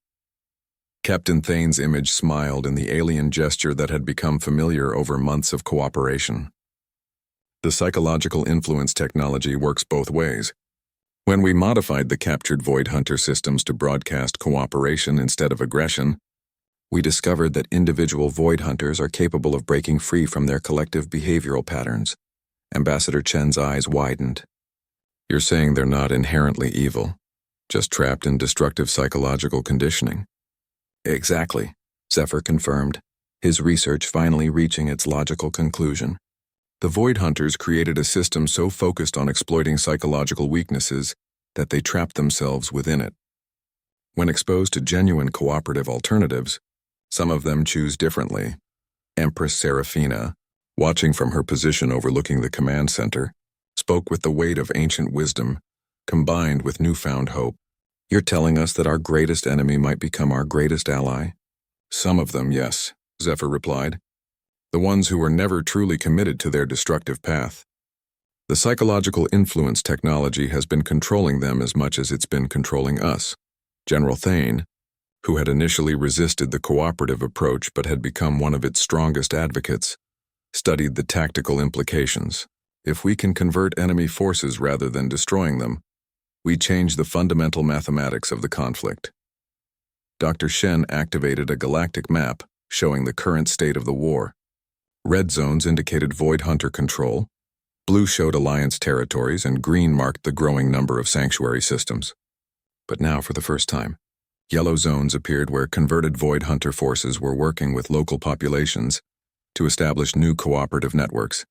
Captain Thane's image smiled in the alien gesture that had become familiar over months of cooperation. The psychological influence technology works both ways. When we modified the captured Void Hunter systems to broadcast cooperation instead of aggression, We discovered that individual void hunters are capable of breaking free from their collective behavioral patterns. Ambassador Chen's eyes widened. You're saying they're not inherently evil, just trapped in destructive psychological conditioning? Exactly, Zephyr confirmed, his research finally reaching its logical conclusion. The Void Hunters created a system so focused on exploiting psychological weaknesses that they trapped themselves within it. When exposed to genuine cooperative alternatives, some of them choose differently. Empress Seraphina, watching from her position overlooking the command center, spoke with the weight of ancient wisdom, combined with newfound hope. You're telling us that our greatest enemy might become our greatest ally? Some of them, yes, Zephyr replied. The ones who were never truly committed to their destructive path. The psychological influence technology has been controlling them as much as it's been controlling us. General Thane, who had initially resisted the cooperative approach but had become one of its strongest advocates, studied the tactical implications. If we can convert enemy forces rather than destroying them, we change the fundamental mathematics of the conflict. Dr. Shen activated a galactic map showing the current state of the war. Red zones indicated Void Hunter control, blue showed Alliance territories, and green marked the growing number of sanctuary systems. But now, for the first time, yellow zones appeared where converted Void Hunter forces were working with local populations to establish new cooperative networks.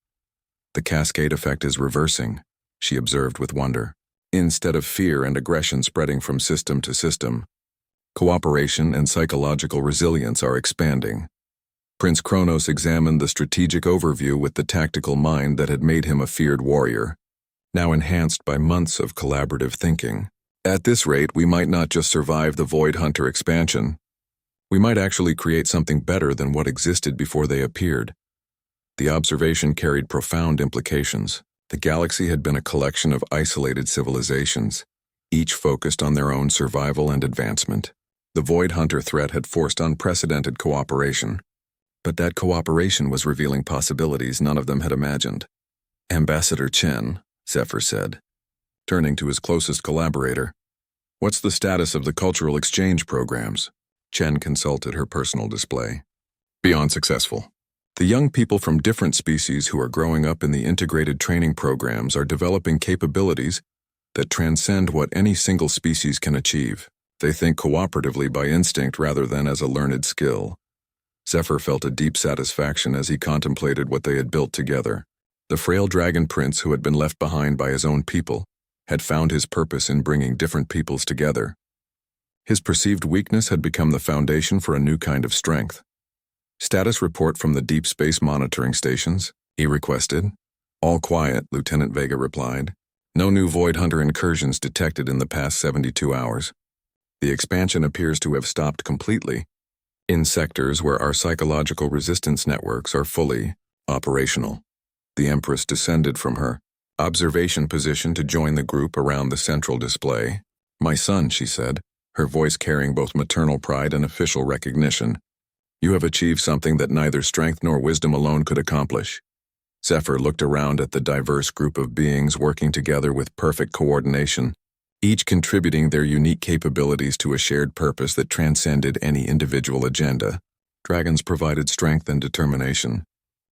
The cascade effect is reversing, she observed with wonder. Instead of fear and aggression spreading from system to system, cooperation and psychological resilience are expanding. Prince Kronos examined the strategic overview with the tactical mind that had made him a feared warrior, now enhanced by months of collaborative thinking. At this rate, we might not just survive the Void Hunter expansion. We might actually create something better than what existed before they appeared. The observation carried profound implications. The galaxy had been a collection of isolated civilizations, each focused on their own survival and advancement. The Void Hunter threat had forced unprecedented cooperation. But that cooperation was revealing possibilities none of them had imagined. Ambassador Chen, Zephyr said, turning to his closest collaborator. What's the status of the cultural exchange programs? Chen consulted her personal display. Beyond successful. The young people from different species who are growing up in the integrated training programs are developing capabilities that transcend what any single species can achieve. They think cooperatively by instinct rather than as a learned skill. Zephyr felt a deep satisfaction as he contemplated what they had built together. The frail dragon prince who had been left behind by his own people had found his purpose in bringing different peoples together. His perceived weakness had become the foundation for a new kind of strength. Status report from the deep space monitoring stations, he requested. All quiet, Lieutenant Vega replied. No new Void Hunter incursions detected in the past 72 hours. The expansion appears to have stopped completely, in sectors where our psychological resistance networks are fully operational. The Empress descended from her observation position to join the group around the central display. My son, she said, her voice carrying both maternal pride and official recognition. You have achieved something that neither strength nor wisdom alone could accomplish. Zephyr looked around at the diverse group of beings working together with perfect coordination, each contributing their unique capabilities to a shared purpose that transcended any individual agenda. Dragons provided strength and determination.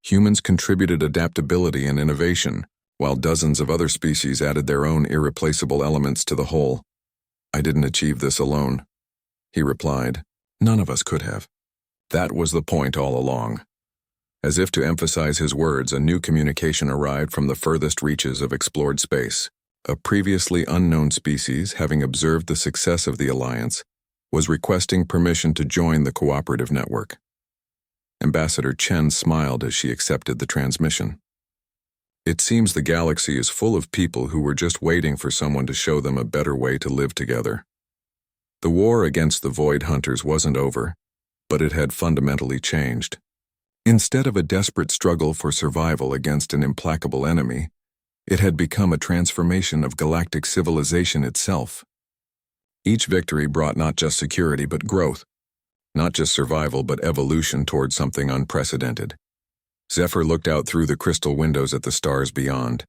Humans contributed adaptability and innovation, while dozens of other species added their own irreplaceable elements to the whole. I didn't achieve this alone, he replied. None of us could have. That was the point all along. As if to emphasize his words, a new communication arrived from the furthest reaches of explored space. A previously unknown species, having observed the success of the Alliance, was requesting permission to join the cooperative network. Ambassador Chen smiled as she accepted the transmission. It seems the galaxy is full of people who were just waiting for someone to show them a better way to live together. The war against the Void Hunters wasn't over, but it had fundamentally changed. Instead of a desperate struggle for survival against an implacable enemy, it had become a transformation of galactic civilization itself. Each victory brought not just security but growth, not just survival but evolution toward something unprecedented. Zephyr looked out through the crystal windows at the stars beyond,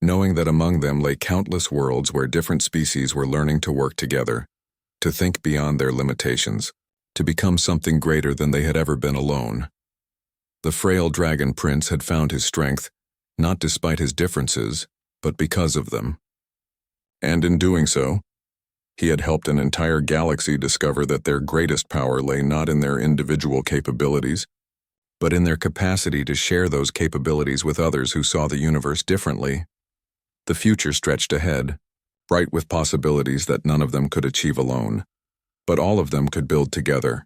knowing that among them lay countless worlds where different species were learning to work together, to think beyond their limitations. to become something greater than they had ever been alone. The frail dragon prince had found his strength, not despite his differences, but because of them. And in doing so, he had helped an entire galaxy discover that their greatest power lay not in their individual capabilities, but in their capacity to share those capabilities with others who saw the universe differently. The future stretched ahead, bright with possibilities that none of them could achieve alone, but all of them could build together.